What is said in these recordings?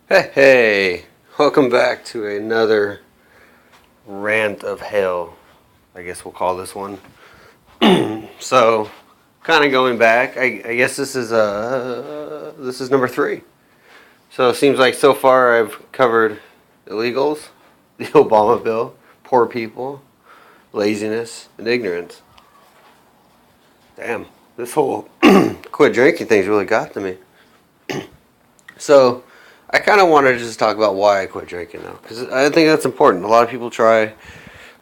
Hey, welcome back to another rant of hell. I guess we'll call this one. So, kind of going back, I guess this is number 3. So it seems like so far I've covered illegals, the Obama bill, poor people, laziness, and ignorance. Damn, this whole quit drinking thing's really got to me. So I kind of wanted to just talk about why I quit drinking though, because I think that's important. A lot of people try, a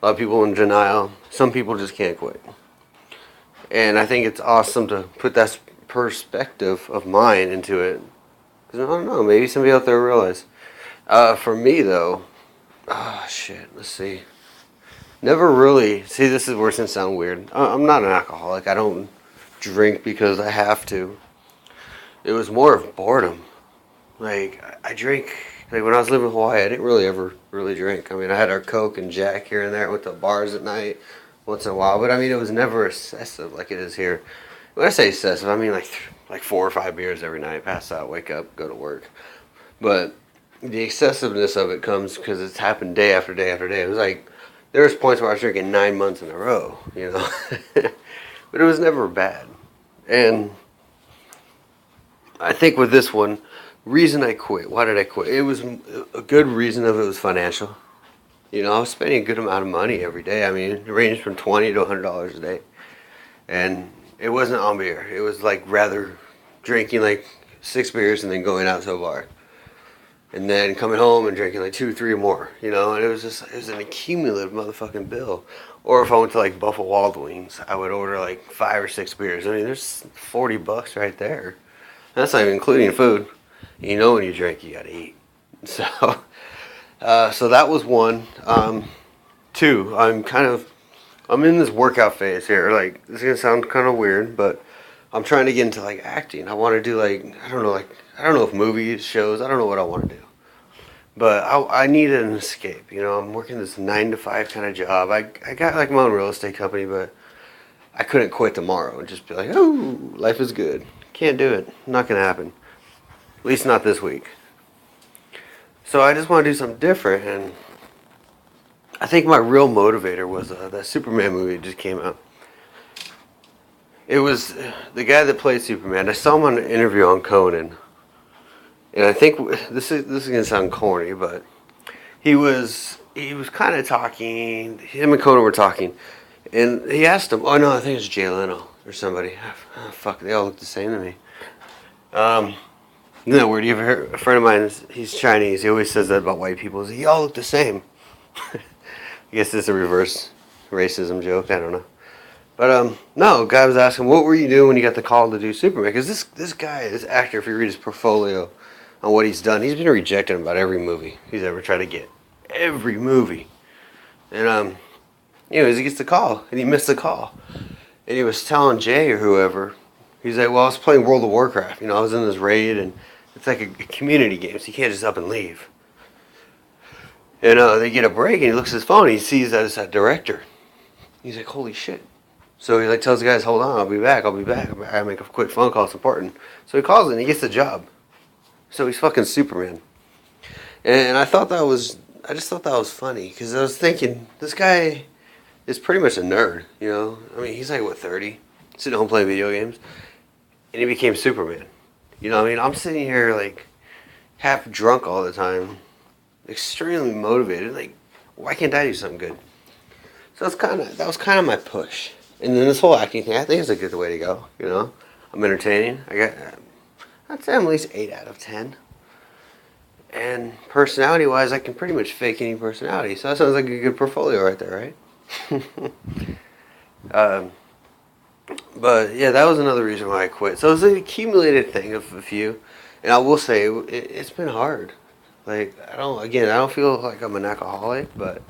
lot of people in denial. Some people just can't quit, and I think it's awesome to put that perspective of mine into it. Because I don't know, maybe somebody out there will realize. For me though, shit. Let's see. Never really. See, this is where it's gonna sound weird. I'm not an alcoholic. I don't drink because I have to. It was more of boredom. Like, I drink, like when I was living in Hawaii, I didn't really ever really drink. I mean, I had our Coke and Jack here and there. I went to bars at night once in a while, but I mean, it was never excessive like it is here. When I say excessive, I mean like 4 or 5 beers every night, pass out, wake up, go to work. But the excessiveness of it comes because it's happened day after day after day. It was like, there was points where I was drinking 9 months in a row, you know? But it was never bad. And I think with this one, reason I quit. Why did I quit? It was a good reason of it was financial. You know, I was spending a good amount of money every day. I mean, it ranged from $20 to $100 a day, and it wasn't on beer. It was like rather drinking like 6 beers and then going out to a bar, and then coming home and drinking like 2, 3 more. You know, and it was an accumulative motherfucking bill. Or if I went to like Buffalo Wild Wings, I would order like 5 or 6 beers. I mean, there's $40 right there. That's not even including food. You know, when you drink, you gotta eat. So, so that was one. 2, I'm in this workout phase here. Like, this is gonna sound kind of weird, but I'm trying to get into like acting. I want to do I don't know if movies, shows. I don't know what I want to do, but I need an escape. You know, I'm working this 9 to 5 kind of job. I got like my own real estate company, but I couldn't quit tomorrow and just be like, oh, life is good. Can't do it. Not gonna happen. At least not this week. So I just want to do something different, and I think my real motivator was that Superman movie that just came out. It was the guy that played Superman. I saw him on an interview on Conan, and I think this is gonna sound corny, but he was kind of talking. Him and Conan were talking, and he asked him. Oh no, I think it was Jay Leno or somebody. Oh, fuck, they all look the same to me. No, where do you ever hear a friend of mine? He's Chinese. He always says that about white people. He all look the same. I guess it's a reverse racism joke. I don't know. But no, guy was asking, what were you doing when you got the call to do Superman? Because this guy, this actor, if you read his portfolio on what he's done, he's been rejected in about every movie he's ever tried to get. Every movie. And he gets the call, and he missed the call, and he was telling Jay or whoever. He's like, well, I was playing World of Warcraft. You know, I was in this raid, and it's like a community game, so you can't just up and leave. And they get a break, and he looks at his phone, and he sees that it's that director. He's like, holy shit. So he like tells the guys, hold on, I'll be back. I gotta make a quick phone call, it's important. So he calls it, and he gets the job. So he's fucking Superman. And I just thought that was funny, because I was thinking, this guy is pretty much a nerd, you know? I mean, he's like, what, 30? Sitting home playing video games. And he became Superman. You know what I mean? I'm sitting here like half drunk all the time, extremely motivated. Like, why can't I do something good? So that was kind of my push. And then this whole acting thing, I think it's a good way to go. You know, I'm entertaining. I'd say I'm at least 8 out of 10. And personality-wise, I can pretty much fake any personality. So that sounds like a good portfolio right there, right? But yeah, that was another reason why I quit. So it was an accumulated thing of a few, and I will say it's been hard. Like I don't feel like I'm an alcoholic, but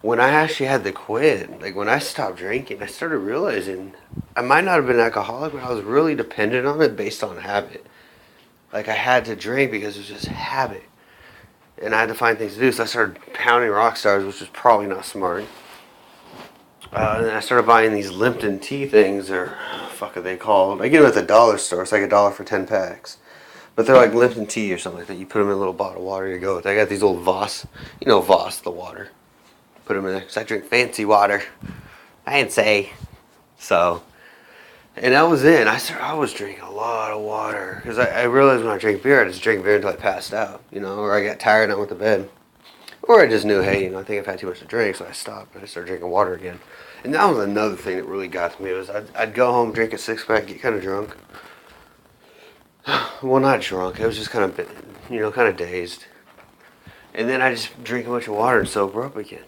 when I actually had to quit, like when I stopped drinking, I started realizing I might not have been an alcoholic, but I was really dependent on it based on habit. Like I had to drink because it was just habit, and I had to find things to do. So I started pounding rock stars, which was probably not smart. And then I started buying these Lipton tea things, or fuck are they called? I get them at the dollar store. It's like $1 for 10 packs. but they're like Lipton tea or something like that. You put them in a little bottle of water, you go with it. I got these old Voss, you know Voss, the water. Put them in there, because I drink fancy water. Fancy. So, and that was it. I was drinking a lot of water, because I realized when I drink beer, I just drink beer until I passed out, you know, or I got tired and I went to bed. Or I just knew, hey, you know, I think I've had too much to drink, so I stopped and I started drinking water again. And that was another thing that really got to me, was I'd go home, drink a six-pack, get kind of drunk. Well, not drunk. I was just kind of, you know, kind of dazed. And then I just drink a bunch of water and sober up again.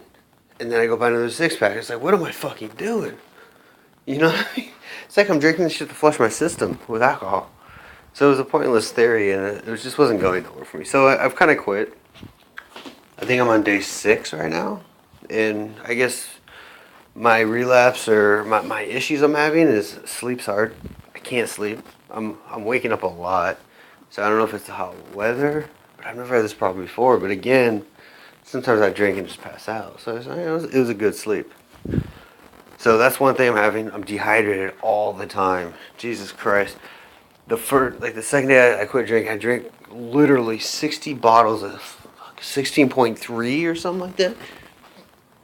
And then I go buy another six-pack. It's like, what am I fucking doing? You know what I mean? It's like I'm drinking this shit to flush my system with alcohol. So it was a pointless theory, and it just wasn't going nowhere for me. So I've kind of quit. I think I'm on day 6 right now. And I guess my relapse or my issues I'm having is sleep's hard. I can't sleep. I'm waking up a lot. So I don't know if it's the hot weather, but I've never had this problem before. But again, sometimes I drink and just pass out. So it was a good sleep. So that's one thing I'm having. I'm dehydrated all the time. Jesus Christ. The second day I quit drinking, I drank literally 60 bottles of 16.3 or something like that.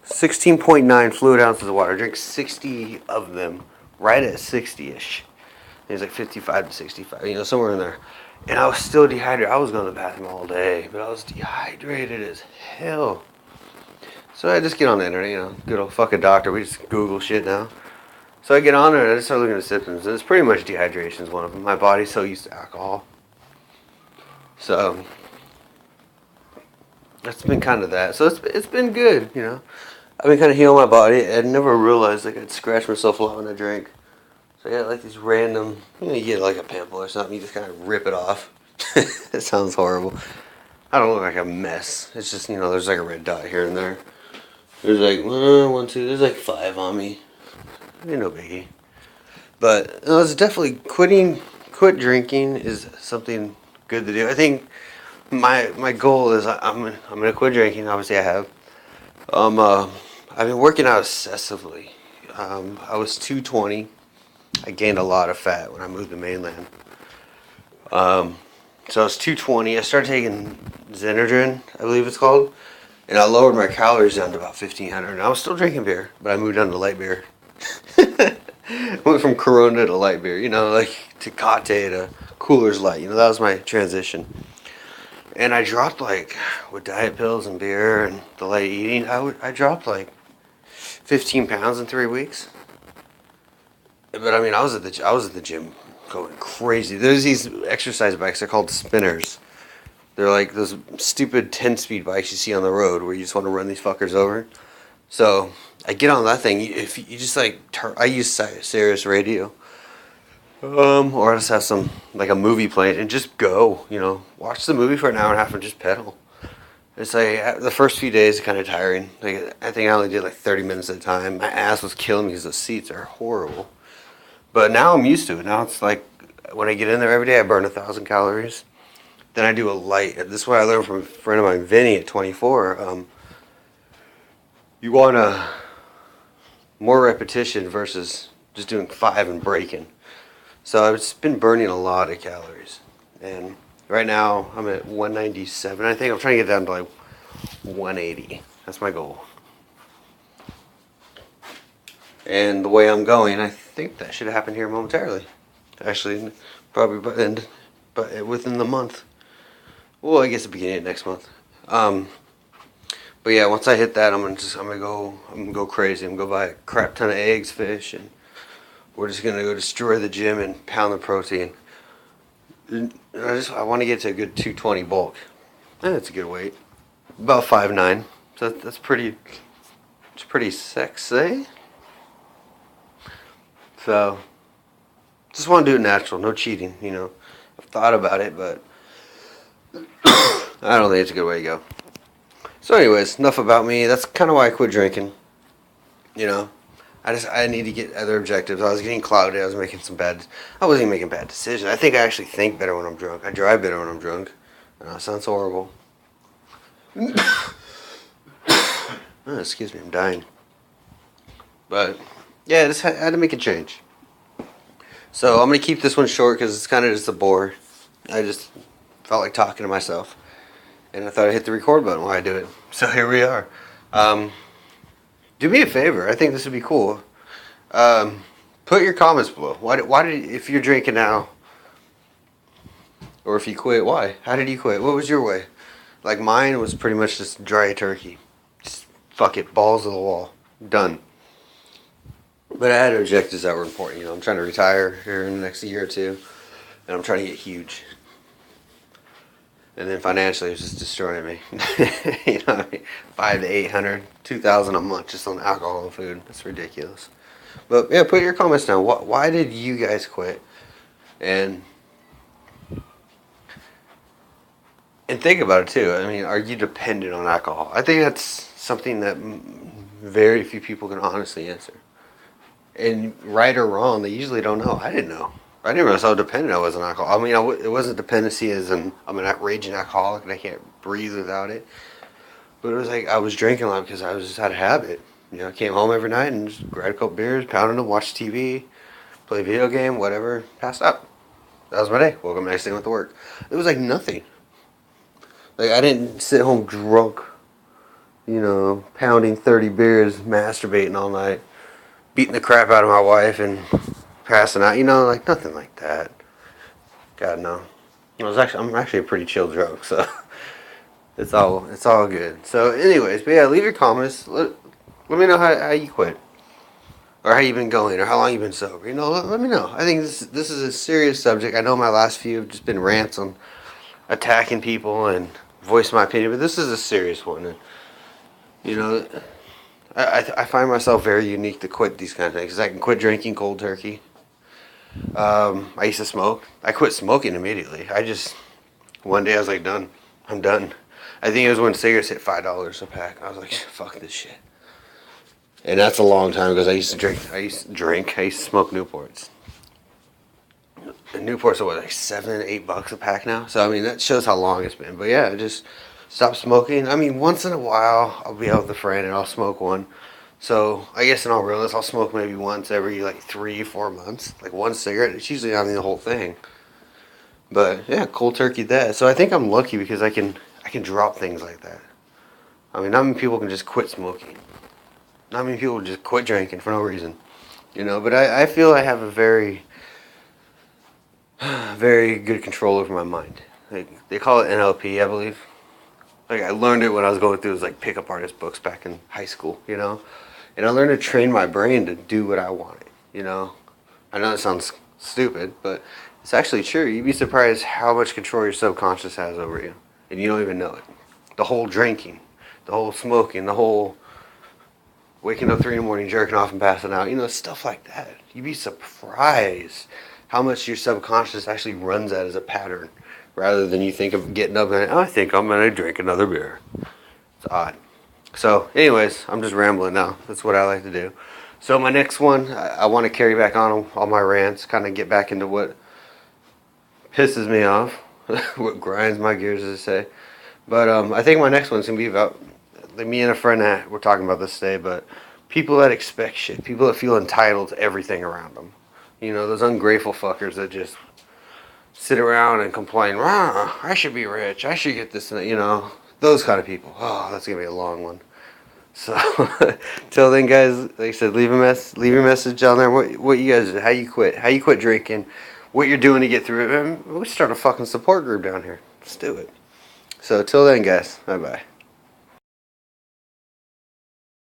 16.9 fluid ounces of water. I drank 60 of them right at 60-ish. It was like 55 to 65, you know, somewhere in there. And I was still dehydrated. I was going to the bathroom all day, but I was dehydrated as hell. So I just get on the internet, you know, good old fuck a doctor. We just Google shit now. So I get on there and I just start looking at the symptoms. And it's pretty much dehydration is one of them. My body's so used to alcohol. So that's been kind of that. So it's been good, you know. I've been kind of healing my body. I never realized like I'd scratch myself a lot when I drank. So I got like these random, you know, you get like a pimple or something, you just kind of rip it off. It sounds horrible. I don't look like a mess. It's just, you know, there's like a red dot here and there. There's like, there's like 5 on me. Ain't no biggie. But it's definitely quit drinking is something good to do. I think my goal is I'm gonna quit drinking. Obviously I have. I've been working out excessively. I was 220. I gained a lot of fat when I moved to mainland. So I was 220. I started taking Xenadrin, I believe it's called, and I lowered my calories down to about 1,500. And I was still drinking beer, but I moved down to light beer. Went from Corona to light beer, you know, like to Cate to Cooler's Light. You know, that was my transition. And I dropped like, with diet pills and beer and the light eating, I dropped like 15 pounds in 3 weeks. But I mean, I was at the gym going crazy. There's these exercise bikes. They're called spinners. They're like those stupid 10-speed bikes you see on the road where you just want to run these fuckers over. So I get on that thing. If you just like, I use Sirius radio, or I just have some like a movie playing and just go. You know, watch the movie for an hour and a half and just pedal. It's like the first few days kind of tiring. Like I think I only did like 30 minutes at a time. My ass was killing me because those seats are horrible. But now I'm used to it. Now it's like when I get in there every day, I burn 1,000 calories. Then I do a light. This is what I learned from a friend of mine, Vinny, at 24. You want more repetition versus just doing 5 and breaking. So I've just been burning a lot of calories. And right now I'm at 197. I think I'm trying to get down to like 180. That's my goal. And the way I'm going, I think that should happen here momentarily. Actually, probably but within the month. Well, I guess the beginning of next month. But yeah, once I hit that, I'm gonna go crazy. I'm gonna go buy a crap ton of eggs, fish, and we're just gonna go destroy the gym and pound the protein. I want to get to a good 220 bulk. That's a good weight. About 5'9". So that's pretty. It's pretty sexy. So, just want to do it natural, no cheating, you know. I've thought about it, but I don't think it's a good way to go. So anyways, enough about me. That's kind of why I quit drinking, you know. I need to get other objectives. I was getting clouded. I wasn't even making bad decisions. I think I actually think better when I'm drunk. I drive better when I'm drunk. It sounds horrible. Oh, excuse me, I'm dying. But yeah, I just had to make a change. So I'm going to keep this one short because it's kind of just a bore. Felt like talking to myself. And I thought I'd hit the record button while I do it. So here we are. Do me a favor. I think this would be cool. Put your comments below. Why did, if you're drinking now, or if you quit, why? How did you quit? What was your way? Like mine was pretty much just dry turkey. Just fuck it, balls to the wall. Done. But I had objectives that were important. You know, I'm trying to retire here in the next year or two. And I'm trying to get huge. And then financially, it's just destroying me. You know what I mean? 500 to 800, 2,000 a month just on alcohol and food. That's ridiculous. But yeah, put your comments down. Why did you guys quit? And think about it too. I mean, are you dependent on alcohol? I think that's something that very few people can honestly answer. And right or wrong, they usually don't know. I didn't know. I didn't realize how dependent I was on alcohol. I mean, it wasn't dependency as in I'm an raging alcoholic and I can't breathe without it. But it was like I was drinking a lot because I was just out of habit. You know, I came home every night and just grabbed a couple beers, pounded them, watched TV, play a video game, whatever, passed out. That was my day. Woke up the next day, went to work. It was like nothing. Like I didn't sit home drunk, you know, pounding 30 beers, masturbating all night, beating the crap out of my wife and passing out, you know, like nothing like that. God no. I'm actually a pretty chill drunk, so it's all good. So anyways, but yeah, leave your comments. Let me know how you quit. Or how you've been going, or how long you've been sober. You know, let me know. I think this is a serious subject. I know my last few have just been rants on attacking people and voice my opinion, but this is a serious one. And, you know, I find myself very unique to quit these kind of things. 'Cause I can quit drinking cold turkey. I used to smoke. I quit smoking immediately. One day I was like, done. I'm done. I think it was when cigarettes hit $5 a pack. I was like, fuck this shit. And that's a long time because I used to smoke Newports. And Newports are what, like $7, $8 a pack now? So I mean that shows how long it's been. But yeah, I just stopped smoking. I mean, once in a while I'll be out with a friend and I'll smoke one. So I guess in all realness, I'll smoke maybe once every like 3-4 months, like one cigarette. It's usually not even the whole thing. But yeah, cold turkey that. So I think I'm lucky because I can drop things like that. I mean, not many people can just quit smoking. Not many people just quit drinking for no reason, you know. But I feel I have a very, very good control over my mind. Like they call it NLP, I believe. Like I learned it when I was going through those like pickup artist books back in high school, you know. And I learned to train my brain to do what I wanted, you know. I know it sounds stupid, but it's actually true. You'd be surprised how much control your subconscious has over you, and you don't even know it. The whole drinking, the whole smoking, the whole waking up 3 in the morning, jerking off and passing out, you know, stuff like that. You'd be surprised how much your subconscious actually runs that as a pattern, rather than you think of getting up and, oh, I think I'm going to drink another beer. It's odd. So, anyways, I'm just rambling now. That's what I like to do. So my next one, I want to carry back on all my rants, kind of get back into what pisses me off, what grinds my gears, as I say. But I think my next one's going to be about, me and a friend that we're talking about this today, but people that expect shit, people that feel entitled to everything around them. You know, those ungrateful fuckers that just sit around and complain, I should be rich, I should get this, and that, you know, those kind of people. Oh, that's going to be a long one. So, till then, guys, like I said, leave your message down there. What you guys, how you quit drinking, what you're doing to get through it. We start a fucking support group down here. Let's do it. So, till then, guys, bye-bye.